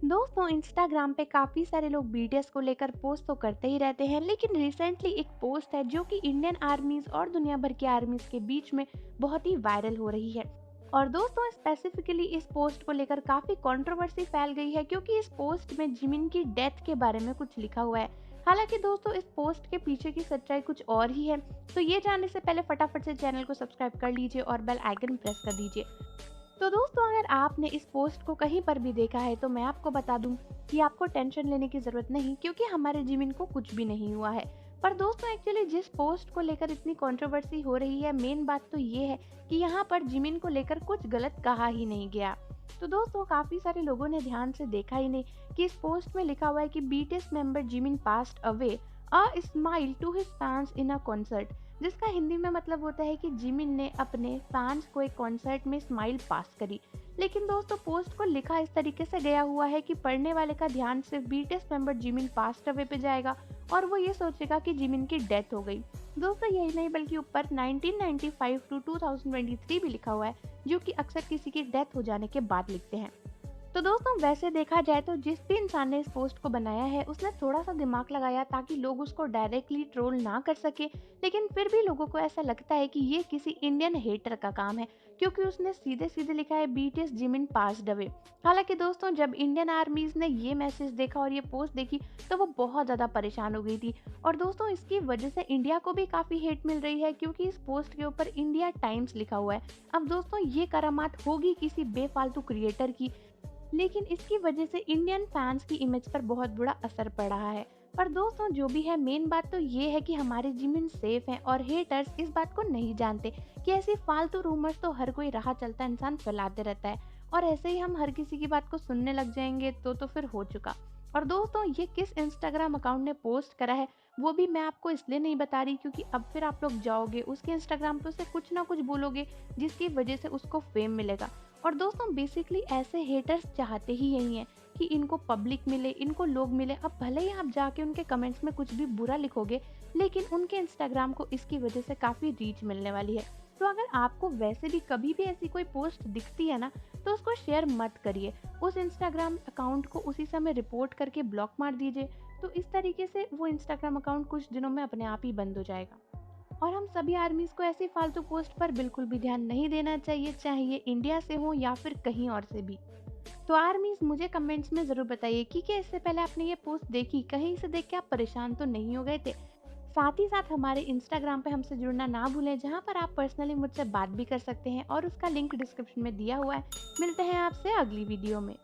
दोस्तों इंस्टाग्राम पे काफ़ी सारे लोग बीटीएस को लेकर पोस्ट तो करते ही रहते हैं, लेकिन रिसेंटली एक पोस्ट है जो कि इंडियन आर्मीज और दुनिया भर की आर्मीज के बीच में बहुत ही वायरल हो रही है। और दोस्तों स्पेसिफिकली इस पोस्ट को लेकर काफ़ी कंट्रोवर्सी फैल गई है, क्योंकि इस पोस्ट में जिमिन की डेथ के बारे में कुछ लिखा हुआ है। हालांकि दोस्तों इस पोस्ट के पीछे की सच्चाई कुछ और ही है। तो ये जानने से पहले फटाफट से चैनल को सब्सक्राइब कर लीजिए और बेल आइकन प्रेस कर दीजिए। तो दोस्तों अगर आपने इस पोस्ट को कहीं पर भी देखा है तो मैं आपको बता दूं कि आपको टेंशन लेने की ज़रूरत नहीं, क्योंकि हमारे जिमिन को कुछ भी नहीं हुआ है। पर दोस्तों एक्चुअली जिस पोस्ट को लेकर इतनी कंट्रोवर्सी हो रही है, मेन बात तो ये है कि यहाँ पर जिमिन को लेकर कुछ गलत कहा ही नहीं गया। तो दोस्तों काफ़ी सारे लोगों ने ध्यान से देखा ही नहीं कि इस पोस्ट में लिखा हुआ है कि BTS member Jimin passed away a smile to his fans in a concert, जिसका हिंदी में मतलब होता है कि जिमिन ने अपने फैंस को एक कॉन्सर्ट में स्माइल पास करी। लेकिन दोस्तों पोस्ट को लिखा इस तरीके से गया हुआ है कि पढ़ने वाले का ध्यान सिर्फ BTS member Jimin passed away पे जाएगा और वो ये सोचेगा कि जिमिन की डेथ हो गई। दोस्तों यही नहीं बल्कि ऊपर 1995 टू 2023 भी लिखा हुआ है, जो कि अक्सर किसी की डेथ हो जाने के बाद लिखते हैं। तो दोस्तों वैसे देखा जाए तो जिस भी इंसान ने इस पोस्ट को बनाया है उसने थोड़ा सा दिमाग लगाया ताकि लोग उसको डायरेक्टली ट्रोल ना कर सके, लेकिन फिर भी लोगों को ऐसा लगता है कि ये किसी इंडियन हेटर का काम है, क्योंकि उसने सीधे सीधे लिखा है बीटीएस जिमिन पास्ड अवे। हालांकि दोस्तों जब इंडियन आर्मीज ने ये मैसेज देखा और ये पोस्ट देखी तो वो बहुत ज़्यादा परेशान हो गई थी। और दोस्तों इसकी वजह से इंडिया को भी काफ़ी हेट मिल रही है, क्योंकि इस पोस्ट के ऊपर इंडिया टाइम्स लिखा हुआ है। अब दोस्तों ये करामात होगी किसी बेफालतू क्रिएटर की, लेकिन इसकी वजह से इंडियन फैंस की इमेज पर बहुत बुरा असर पड़ रहा है। पर दोस्तों जो भी है मेन बात तो ये है कि हमारे जिमिन सेफ हैं और हेटर्स इस बात को नहीं जानते कि ऐसी फालतू रूमर्स तो हर कोई राह चलता इंसान फैलाते रहता है, और ऐसे ही हम हर किसी की बात को सुनने लग जाएंगे तो फिर हो चुका। और दोस्तों ये किस इंस्टाग्राम अकाउंट ने पोस्ट करा है वो भी मैं आपको इसलिए नहीं बता रही क्योंकि अब फिर आप लोग जाओगे उसके इंस्टाग्राम पे उसे कुछ ना कुछ बोलोगे जिसकी वजह से उसको फेम मिलेगा। और दोस्तों बेसिकली ऐसे हेटर्स चाहते ही यही हैं कि इनको पब्लिक मिले, इनको लोग मिले। अब भले ही आप जाके उनके कमेंट्स में कुछ भी बुरा लिखोगे, लेकिन उनके इंस्टाग्राम को इसकी वजह से काफ़ी रीच मिलने वाली है। तो अगर आपको वैसे भी कभी भी ऐसी कोई पोस्ट दिखती है ना, तो उसको शेयर मत करिए। उस इंस्टाग्राम अकाउंट को उसी समय रिपोर्ट करके ब्लॉक मार दीजिए। तो इस तरीके से वो इंस्टाग्राम अकाउंट कुछ दिनों में अपने आप ही बंद हो जाएगा। और हम सभी आर्मीज को ऐसी फालतू पोस्ट पर बिल्कुल भी ध्यान नहीं देना चाहिए, चाहे ये इंडिया से हो या फिर कहीं और से भी। तो आर्मीज मुझे कमेंट्स में ज़रूर बताइए कि क्या इससे पहले आपने ये पोस्ट देखी, कहीं से देख के आप परेशान तो नहीं हो गए थे। साथ ही साथ हमारे इंस्टाग्राम पे हमसे जुड़ना ना भूलें, जहाँ पर आप पर्सनली मुझसे बात भी कर सकते हैं और उसका लिंक डिस्क्रिप्शन में दिया हुआ है। मिलते हैं आपसे अगली वीडियो में।